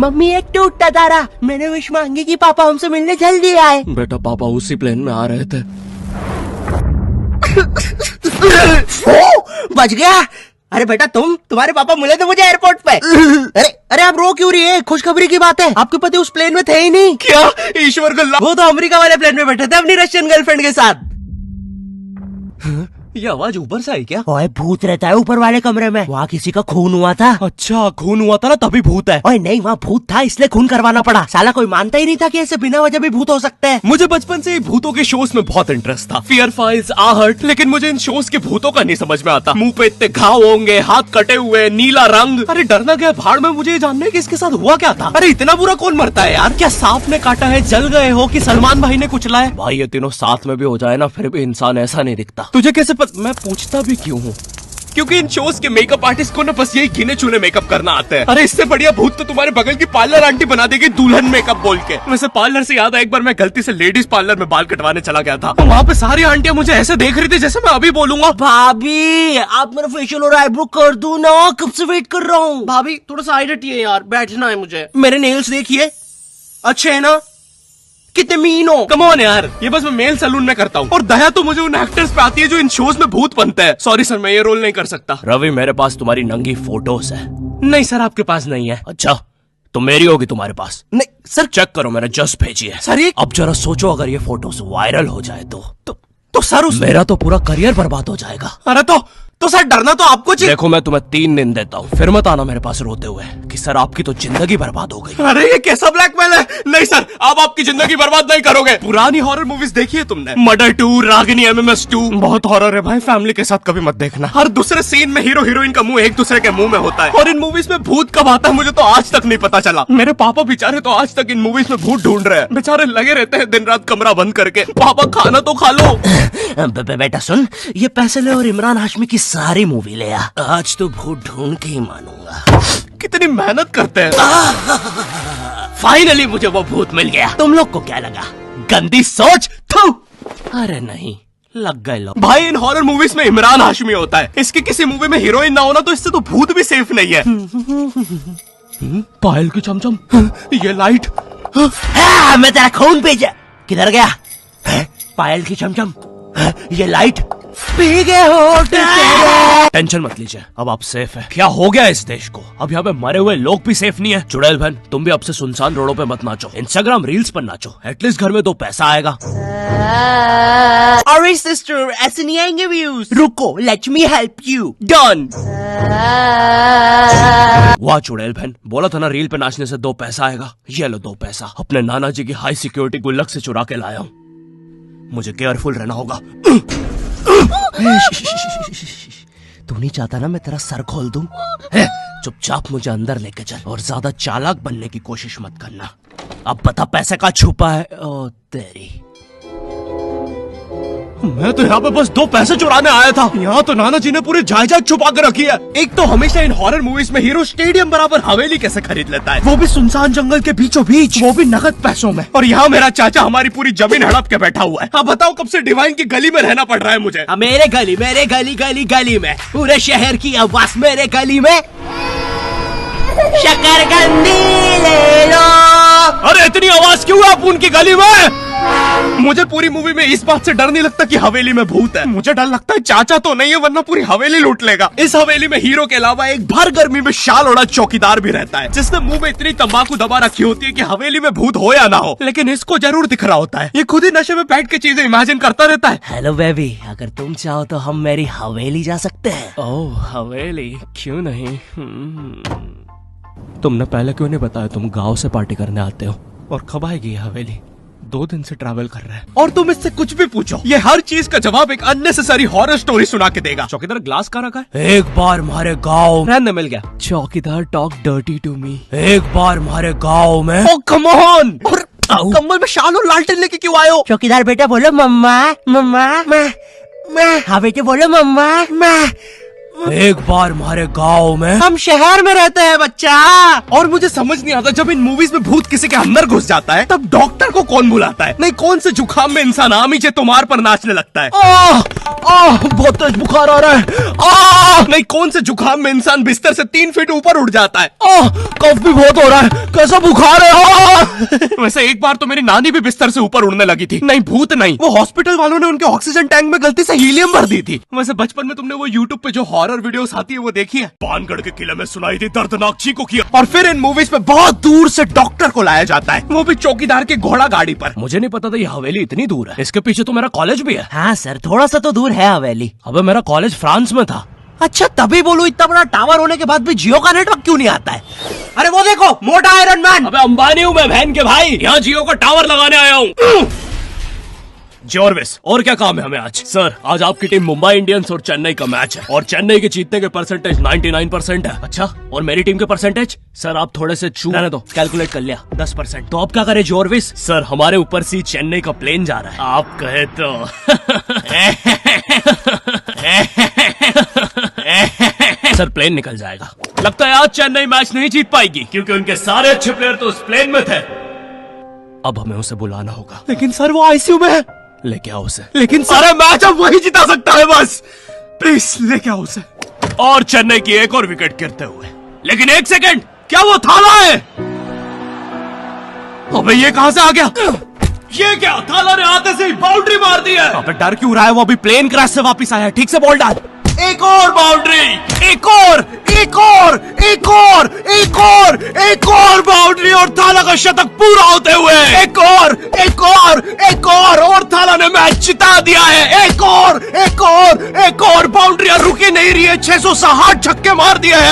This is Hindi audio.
मम्मी एक टूटता तारा, मैंने विश मांगी कि पापा हमसे मिलने जल्दी आए। बेटा पापा उसी प्लेन में आ रहे थे। बच गया। अरे बेटा तुम्हारे पापा मिले थे मुझे एयरपोर्ट पे। अरे आप रो क्यों रही है? खुशखबरी की बात है, आपके पति उस प्लेन में थे ही नहीं। क्या? ईश्वर को वो तो अमेरिका वाले प्लेन में बैठे थे अपनी रशियन गर्लफ्रेंड के साथ। ये आवाज ऊपर से आई क्या? ओए भूत रहता है ऊपर वाले कमरे में, वहाँ किसी का खून हुआ था। अच्छा खून हुआ था ना तभी भूत है। ओए नहीं, वहाँ भूत था इसलिए खून करवाना पड़ा। साला कोई मानता ही नहीं था कि ऐसे बिना वजह भी भूत हो सकते हैं। मुझे बचपन से ही भूतों के शोज में बहुत इंटरेस्ट था, फियर फाइल्स, आहट, लेकिन मुझे इन शोज के भूतों का नहीं समझ में आता। मुंह पे इतने घाव होंगे, हाथ कटे हुए, नीला रंग। अरे डरना क्या भाड़ में, मुझे ये जानना कि इसके साथ हुआ क्या था। अरे इतना बुरा कौन मरता है यार? क्या सांप ने काटा है, जल गए हो कि सलमान भाई ने कुचला है? भाई ये तीनों साथ में भी हो जाए ना फिर भी इंसान ऐसा नहीं दिखता। तुझे कैसे मैं पूछता भी क्यों हूँ? क्योंकि इन शोज के मेकअप आर्टिस्ट को ना बस यही गिने चुने मेकअप करना आता है। अरे इससे बढ़िया भूत तो तुम्हारे बगल की पार्लर आंटी बना देगी दुल्हन मेकअप बोल के। वैसे पार्लर से याद है, एक बार मैं गलती से लेडीज पार्लर में बाल कटवाने चला गया था, तो वहाँ पे सारी आंटियां मुझे ऐसे देख रही थी जैसे मैं अभी बोलूंगा भाभी आप मेरा फेशियल और आईब्रो कर दो ना, कब से वेट कर रहा हूँ। भाभी थोड़ा साइड हटिए यार, बैठना है मुझे। मेरे नेल्स देखिए, अच्छे है ना? कितने मीन हो। कम ऑन यार, ये बस मैं मेल सैलून में करता हूँ। और दया तो मुझे उन एक्टर्स पे आती है जो इन शोज में भूत बनते हैं। सॉरी सर, मैं ये रोल नहीं कर सकता। रवि मेरे पास तुम्हारी नंगी फोटोज है। नहीं सर आपके पास नहीं है। अच्छा तो मेरी होगी तुम्हारे पास? नहीं सर। चेक करो, मैंने जस्ट भेजी है। सर ये अब जरा सोचो, अगर ये फोटोज वायरल हो जाए तो सर मेरा तो पूरा करियर बर्बाद हो जाएगा। अरे तो सर डरना तो आपको चाहिए। देखो मैं तुम्हें 3 दिन देता हूँ, फिर मत आना मेरे पास रोते हुए कि सर आपकी तो जिंदगी बर्बाद हो गई। अरे ये कैसा ब्लैकमेल है? नहीं सर, आप आपकी जिंदगी बर्बाद नहीं करोगे। पुरानी हॉरर मूवीज देखी है तुमने? मर्डर 2, रागिनी, MMS 2, बहुत हॉरर है भाई। फैमिली के साथ कभी मत देखना। हर दूसरे सीन में हीरो हीरोइन का मुंह एक दूसरे के मुंह में होता है। और इन मूवीज में भूत कब आता है मुझे तो आज तक नहीं पता चला। मेरे पापा बेचारे तो आज तक इन मूवीज में भूत ढूंढ रहे हैं। बेचारे लगे रहते हैं दिन रात कमरा बंद करके। पापा खाना तो खा लो। बेटा सुन, ये पैसे ले और इमरान हाशमी की सारी मूवी ले आ। आज तो भूत ढूंढ के ही मानूंगा। कितनी मेहनत करते हैं। फाइनली मुझे वो भूत मिल गया। तुम लोग को क्या लगा? गंदी सोच। थू। अरे नहीं, लग गए लोग। भाई इन हॉरर मूवीज में इमरान हाशमी होता है, इसकी किसी मूवी में हीरोइन ना होना तो इससे तो भूत भी सेफ नहीं है। पायल की चमचम, ये लाइट। मैं तेरा खून भेजा। किधर गया? पायल की चमचम, ये लाइट पी गए हो। टेंशन मत लीजिए, अब आप सेफ है। क्या हो गया इस देश को? अब यहाँ पे मरे हुए लोग भी सेफ नहीं है। चुड़ैल बहन तुम भी अब से सुनसान रोडों पे मत नाचो, इंस्टाग्राम रील्स पर नाचो, एटलीस्ट घर में 2 पैसा आएगा। अरे सिस्टर ऐसे नहीं आएंगे व्यूज। रुको, let me help you. Done. वाह चुड़ैल बहन, बोला था ना रील पे नाचने से 2 पैसा आएगा। ये लो 2 पैसा, अपने नाना जी की हाई सिक्योरिटी गुल्लक से चुरा के लाया हूँ। मुझे केयरफुल रहना होगा। तू नहीं चाहता ना मैं तेरा सर खोल दूं? चुपचाप मुझे अंदर लेके चल और ज्यादा चालाक बनने की कोशिश मत करना। अब बता पैसे का छुपा है? ओ तेरी, मैं तो यहाँ पे बस 2 पैसे चुराने आया था। यहाँ तो नाना जी ने पूरी जायदाद छुपा कर रखी है। एक तो हमेशा इन हॉरर मूवीज में हीरो स्टेडियम बराबर हवेली कैसे खरीद लेता है, वो भी सुनसान जंगल के बीचों बीच, वो भी नगद पैसों में। और यहाँ मेरा चाचा हमारी पूरी जमीन हड़प के बैठा हुआ है। अब बताओ कब से डिवाइन की गली में रहना पड़ रहा है मुझे। मेरे गली में पूरे शहर की आवाज मेरे गली में। शकरकंदी ले लो। अरे इतनी आवाज क्यों है आप उनकी गली में? मुझे पूरी मूवी में इस बात से डर नहीं लगता कि हवेली में भूत है, मुझे डर लगता है चाचा तो नहीं है वरना पूरी हवेली लूट लेगा। इस हवेली में हीरो के अलावा एक भर गर्मी में शाल ओढ़ा चौकीदार भी रहता है, जिसने मुंह में इतनी तंबाकू दबा रखी होती है कि हवेली में भूत हो या ना हो, लेकिन इसको जरूर दिख रहा होता है। ये खुद ही नशे में बैठ के चीजें इमेजिन करता रहता है। हेलो बेबी, अगर तुम चाहो तो हम मेरी हवेली जा सकते हैं। ओह हवेली, क्यों नहीं? तुमने पहले क्यों नहीं बताया तुम गांव से पार्टी करने आते हो? और कब आएगी हवेली? 2 दिन से ट्रैवल कर रहा है और तुम इससे कुछ भी पूछो, ये हर चीज का जवाब एक अननेसेसरी हॉरर स्टोरी सुना के देगा। चौकीदार ग्लास कहाँ रखा है? एक बार हमारे गाँव रहने मिल गया। चौकीदार टॉक डर्टी टू मी। एक बार हमारे गाँव में। ओह कम ऑन, कंबल में शाल और लालटेन लेके क्यों आए हो? चौकीदार बेटा बोलो मम्मा। मम्मा मैं। हाँ बेटे बोलो मम्मा। एक बार हमारे गांव में हम शहर में रहते हैं बच्चा। और मुझे समझ नहीं आता, जब इन मूवीज में भूत किसी के अंदर घुस जाता है तब डॉक्टर को कौन बुलाता है? नहीं, कौन से जुकाम में इंसान आमीचे तुम्हार पर नाचने लगता है? बहुत तेज बुखार आ रहा है। नहीं, कौन से जुकाम में इंसान बिस्तर से 3 फीट ऊपर उड़ जाता है? कफ भी बहुत हो रहा है, कैसा बुखार है। वैसे एक बार तो मेरी नानी भी बिस्तर से ऊपर उड़ने लगी थी। नहीं, भूत नहीं, वो हॉस्पिटल वालों ने उनके ऑक्सीजन टैंक में गलती से हीलियम भर दी थी। वैसे बचपन में तुमने वो यूट्यूब पे जो हॉरर वीडियोस आती है वो देखी है? पानगढ़ के किले में सुनाई थी दर्दनाक चीखों की। और फिर इन मूवीज में बहुत दूर से डॉक्टर को लाया जाता है, वो भी चौकीदार की घोड़ा गाड़ी पर। मुझे नहीं पता था ये हवेली इतनी दूर है। इसके पीछे तो मेरा कॉलेज भी है। हाँ सर, थोड़ा सा तो दूर है हवेली। अबे मेरा कॉलेज फ्रांस में था। अच्छा, तभी बोलूं इतना बड़ा टावर होने के बाद भी जियो का नेटवर्क क्यों नहीं आता है? अरे वो देखो, मोटा आयरन मैन। अबे अंबानी हूँ मैं बहन के भाई, यहाँ जियो का टावर लगाने आया हूँ। जॉर्विस, और क्या काम है हमें आज? सर, आज आपकी टीम मुंबई इंडियंस और चेन्नई का मैच है और चेन्नई के जीतने के परसेंटेज 99% है। अच्छा, और मेरी टीम के परसेंटेज? सर आप थोड़े से रहने दो, कैलकुलेट कर लिया 10%। तो अब क्या करे जॉर्विस? सर हमारे ऊपर से चेन्नई का प्लेन जा रहा है। आप कहे तो सर प्लेन निकल जाएगा। लगता है आज चेन्नई मैच नहीं जीत पाएगी क्योंकि उनके सारे अच्छे प्लेयर तो उस प्लेन में थे। अब हमें उसे बुलाना होगा। लेकिन सर वो आईसीयू में है। लेके आओ उसे। लेकिन सर, अरे मैच अब वही जिता सकता है बस, प्लीज लेके आओ उसे। और चेन्नई की एक और विकेट गिरते हुए। लेकिन एक सेकंड, क्या वो थाला है? अबे ये कहां से आ गया? ये क्या, थाला ने आते से ही बाउंड्री मार दी है। अबे डर क्यों रहा है? वो अभी प्लेन क्रैश से वापस आया है। ठीक से बॉल डाल। एक और बाउंड्री, एक और, एक और, एक और, एक और, एक और बाउंड्री और थाला का शतक पूरा होते हुए एक और, एक और, एक और थाला ने मैच जिता दिया है। एक और, एक और, एक और बाउंड्री रुकी नहीं रही है। 660 छक्के मार दिए हैं।